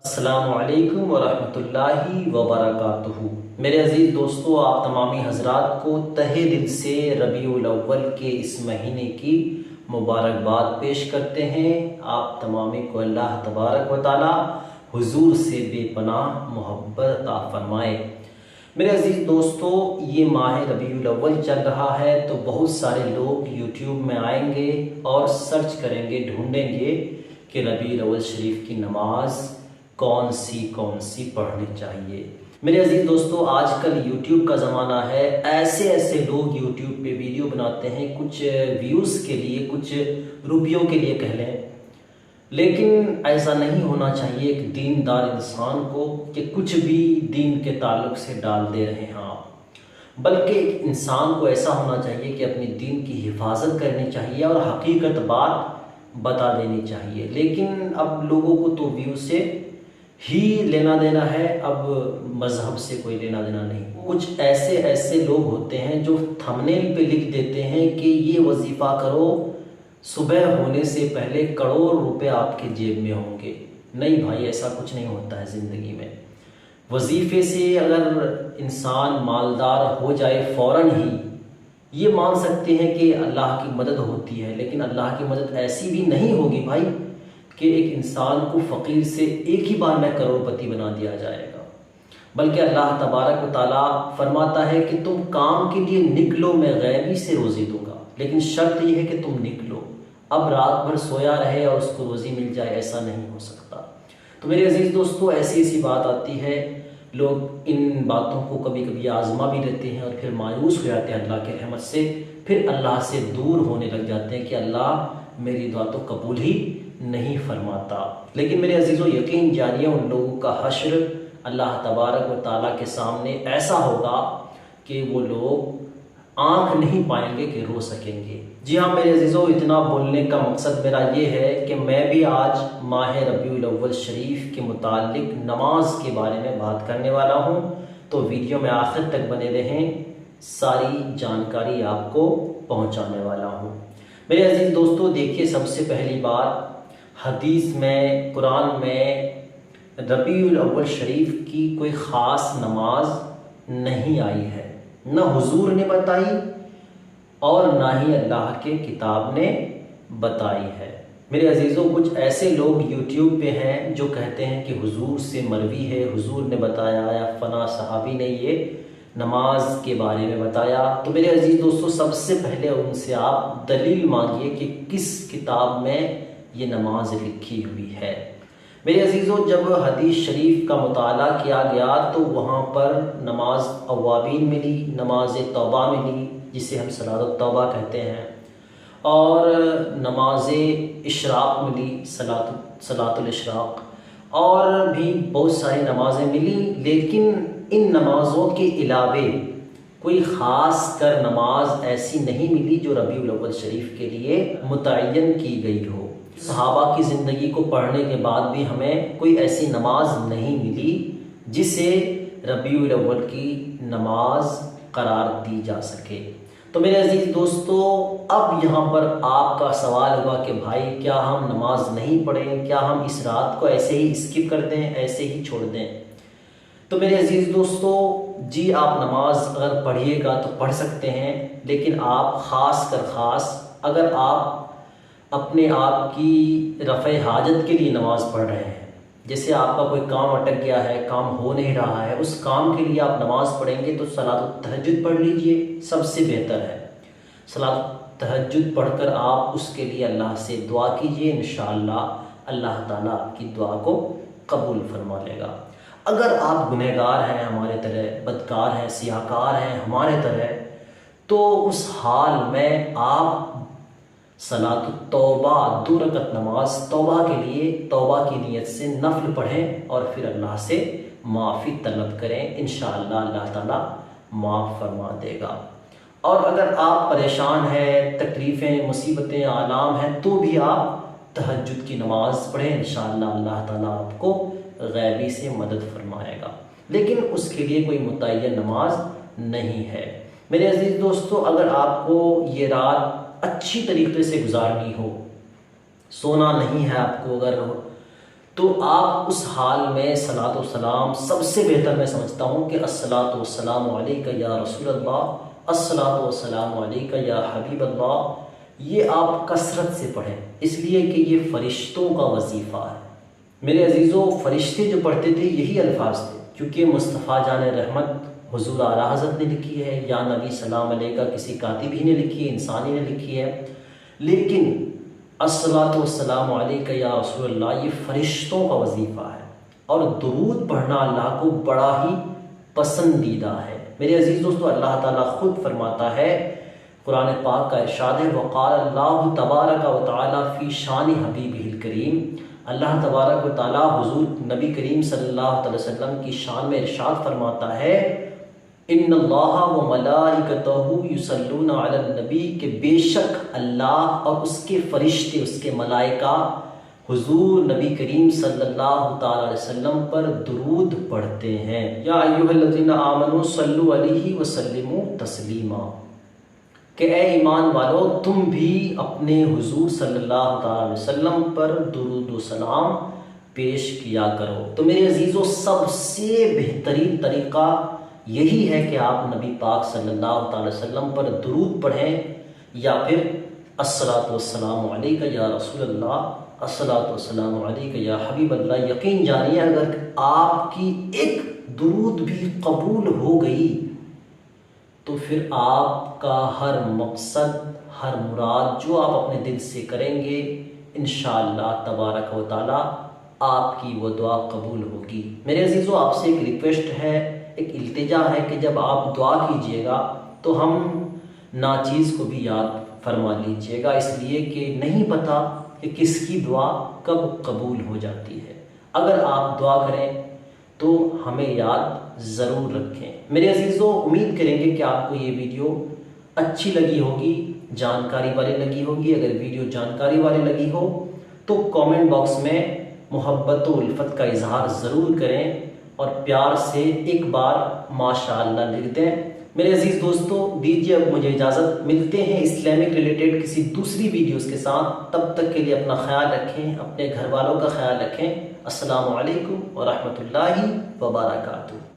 السلام علیکم ورحمۃ اللہ وبرکاتہ۔ میرے عزیز دوستو، آپ تمامی حضرات کو تہہ دل سے ربیع الاول کے اس مہینے کی مبارکباد پیش کرتے ہیں۔ آپ تمامی کو اللہ تبارک و تعالی حضور سے بے پناہ محبت عطا فرمائے۔ میرے عزیز دوستو، یہ ماہ ربیع الاول چل رہا ہے تو بہت سارے لوگ یوٹیوب میں آئیں گے اور سرچ کریں گے، ڈھونڈیں گے کہ ربیع الاول شریف کی نماز کون سی پڑھنی چاہیے۔ میرے عزیز دوستو، آج کل یوٹیوب کا زمانہ ہے، ایسے لوگ یوٹیوب پہ ویڈیو بناتے ہیں، کچھ ویوز کے لیے، کچھ روپیوں کے لیے کہہ لیں، لیکن ایسا نہیں ہونا چاہیے ایک دیندار انسان کو کہ کچھ بھی دین کے تعلق سے ڈال دے رہے ہیں آپ، بلکہ ایک انسان کو ایسا ہونا چاہیے کہ اپنی دین کی حفاظت کرنی چاہیے اور حقیقت بات بتا دینی چاہیے۔ لیکن اب لوگوں کو تو ویو سے ہی لینا دینا ہے، اب مذہب سے کوئی لینا دینا نہیں۔ کچھ ایسے لوگ ہوتے ہیں جو تھمبنیل پہ لکھ دیتے ہیں کہ یہ وظیفہ کرو، صبح ہونے سے پہلے کروڑ روپے آپ کے جیب میں ہوں گے۔ نہیں بھائی، ایسا کچھ نہیں ہوتا ہے زندگی میں۔ وظیفے سے اگر انسان مالدار ہو جائے فوراً ہی یہ مان سکتے ہیں کہ اللہ کی مدد ہوتی ہے، لیکن اللہ کی مدد ایسی بھی نہیں ہوگی بھائی کہ ایک انسان کو فقیر سے ایک ہی بار میں کروڑ پتی بنا دیا جائے گا، بلکہ اللہ تبارک و تعالیٰ فرماتا ہے کہ تم کام کے لیے نکلو، میں غیبی سے روزی دوں گا، لیکن شرط یہ ہے کہ تم نکلو۔ اب رات بھر سویا رہے اور اس کو روزی مل جائے، ایسا نہیں ہو سکتا۔ تو میرے عزیز دوستو، ایسی بات آتی ہے، لوگ ان باتوں کو کبھی کبھی آزما بھی لیتے ہیں اور پھر مایوس ہو جاتے ہیں اللہ کے رحمت سے، پھر اللہ سے دور ہونے لگ جاتے ہیں کہ اللہ میری دعا تو قبول ہی نہیں فرماتا۔ لیکن میرے عزیزو، یقین جانیے ان لوگوں کا حشر اللہ تبارک و تعالیٰ کے سامنے ایسا ہوگا کہ وہ لوگ آنکھ نہیں پائیں گے کہ رو سکیں گے۔ جی ہاں میرے عزیزو، اتنا بولنے کا مقصد میرا یہ ہے کہ میں بھی آج ماہ ربیع الاول شریف کے متعلق نماز کے بارے میں بات کرنے والا ہوں، تو ویڈیو میں آخر تک بنے رہیں، ساری جانکاری آپ کو پہنچانے والا ہوں۔ میرے عزیز دوستو، دیکھیے، سب سے پہلی بات، حدیث میں، قرآن میں ربیع الاول شریف کی کوئی خاص نماز نہیں آئی ہے، نہ حضور نے بتائی اور نہ ہی اللہ کے کتاب نے بتائی ہے۔ میرے عزیزوں، کچھ ایسے لوگ یوٹیوب پہ ہیں جو کہتے ہیں کہ حضور سے مروی ہے، حضور نے بتایا یا فلاں صحابی نے یہ نماز کے بارے میں بتایا۔ تو میرے عزیز دوستو، سب سے پہلے ان سے آپ دلیل مانگیے کہ کس کتاب میں یہ نماز لکھی ہوئی ہے۔ میرے عزیزو، جب حدیث شریف کا مطالعہ کیا گیا تو وہاں پر نماز اوابین ملی، نماز توبہ ملی جسے ہم صلاۃ التوبہ کہتے ہیں، اور نماز اشراق ملی، صلاۃ الاشراق، اور بھی بہت ساری نمازیں ملی، لیکن ان نمازوں کے علاوہ کوئی خاص کر نماز ایسی نہیں ملی جو ربیع الاول شریف کے لیے متعین کی گئی ہو۔ صحابہ کی زندگی کو پڑھنے کے بعد بھی ہمیں کوئی ایسی نماز نہیں ملی جسے ربیع الاول کی نماز قرار دی جا سکے۔ تو میرے عزیز دوستو، اب یہاں پر آپ کا سوال ہوگا کہ بھائی کیا ہم نماز نہیں پڑھیں، کیا ہم اس رات کو ایسے ہی اسکپ کر دیں، ایسے ہی چھوڑ دیں؟ تو میرے عزیز دوستو، جی آپ نماز اگر پڑھیے گا تو پڑھ سکتے ہیں، لیکن آپ خاص اگر آپ اپنے آپ کی رفع حاجت کے لیے نماز پڑھ رہے ہیں، جیسے آپ کا کوئی کام اٹک گیا ہے، کام ہو نہیں رہا ہے، اس کام کے لیے آپ نماز پڑھیں گے تو صلاۃ التہجد پڑھ لیجئے، سب سے بہتر ہے۔ صلاۃ التہجد پڑھ کر آپ اس کے لیے اللہ سے دعا کیجئے، انشاءاللہ اللہ تعالیٰ آپ کی دعا کو قبول فرما لے گا۔ اگر آپ گنہگار ہیں، ہمارے طرح بدکار ہیں، سیاہکار ہیں ہمارے طرح، تو اس حال میں آپ صلاۃ التوبہ 2 رکعت نماز توبہ کے لیے، توبہ کی نیت سے نفل پڑھیں اور پھر اللہ سے معافی طلب کریں، انشاءاللہ اللہ تعالیٰ معاف فرما دے گا۔ اور اگر آپ پریشان ہیں، تکلیفیں، مصیبتیں، آلام ہیں، تو بھی آپ تہجد کی نماز پڑھیں، انشاءاللہ اللہ تعالیٰ آپ کو غیبی سے مدد فرمائے گا، لیکن اس کے لیے کوئی متعین نماز نہیں ہے۔ میرے عزیز دوستو، اگر آپ کو یہ رات اچھی طریقے سے گزارنی ہو، سونا نہیں ہے آپ کو اگر، تو آپ اس حال میں صلاۃ و سلام سب سے بہتر میں سمجھتا ہوں کہ الصلاۃ والسلام علیکہ یا رسول اللہ، الصلاۃ والسلام علیکہ یا حبیب اللہ، یہ آپ کثرت سے پڑھیں، اس لیے کہ یہ فرشتوں کا وظیفہ ہے۔ میرے عزیزوں، فرشتے جو پڑھتے تھے یہی الفاظ تھے، کیونکہ مصطفیٰ جان رحمت حضور اعلیٰ حضرت نے لکھی ہے، یا نبی سلام علیہ کا کسی کاتب ہی نے لکھی ہے، انسان ہی نے لکھی ہے، لیکن الصلاۃ والسلام علیکہ یا رسول اللہ یہ فرشتوں کا وظیفہ ہے، اور درود پڑھنا اللہ کو بڑا ہی پسندیدہ ہے۔ میرے عزیز دوستو، اللہ تعالیٰ خود فرماتا ہے، قرآن پاک کا ارشاد ہے، وقال اللہ تبارک و تعالیٰ فی شان حبیبہ الکریم، اللہ تبارک و تعالیٰ حضور نبی کریم صلی اللہ علیہ وسلم کی شان میں ارشاد فرماتا ہے، ان اللہ و ملائکتہ یصلون علی النبی، کہ بے شک اللہ اور اس کے فرشتے، اس کے ملائکہ حضور نبی کریم صلی اللہ تعالی علیہ وسلم پر درود پڑھتے ہیں۔ یا ایھا الذین آمنوا صلوا علیہ وسلموا تسلیما، کہ اے ایمان والو تم بھی اپنے حضور صلی اللہ تعالی علیہ وسلم پر درود و سلام پیش کیا کرو۔ تو میرے عزیزو، سب سے بہترین طریقہ یہی ہے کہ آپ نبی پاک صلی اللہ تعالی وسلم پر درود پڑھیں، یا پھر الصلاۃ والسلام علیکہ یا رسول اللہ، الصلاۃ والسلام علیکہ یا حبیب اللہ۔ یقین جانیے اگر آپ کی ایک درود بھی قبول ہو گئی تو پھر آپ کا ہر مقصد، ہر مراد جو آپ اپنے دل سے کریں گے، انشاءاللہ تبارک و تعالی آپ کی وہ دعا قبول ہوگی۔ میرے عزیزو، آپ سے ایک ریکویسٹ ہے، ایک التجا ہے کہ جب آپ دعا کیجئے گا تو ہم ناچیز کو بھی یاد فرما لیجئے گا، اس لیے کہ نہیں پتہ کہ کس کی دعا کب قبول ہو جاتی ہے۔ اگر آپ دعا کریں تو ہمیں یاد ضرور رکھیں۔ میرے عزیزو، امید کریں گے کہ آپ کو یہ ویڈیو اچھی لگی ہوگی، جانکاری والی لگی ہوگی۔ اگر ویڈیو جانکاری والی لگی ہو تو کامنٹ باکس میں محبت و الفت کا اظہار ضرور کریں، اور پیار سے ایک بار ماشاءاللہ لکھ دیں۔ میرے عزیز دوستو، دیجیے اب مجھے اجازت، ملتے ہیں اسلامک ریلیٹڈ کسی دوسری ویڈیوز کے ساتھ۔ تب تک کے لیے اپنا خیال رکھیں، اپنے گھر والوں کا خیال رکھیں۔ السلام علیکم ورحمۃ اللہ وبرکاتہ۔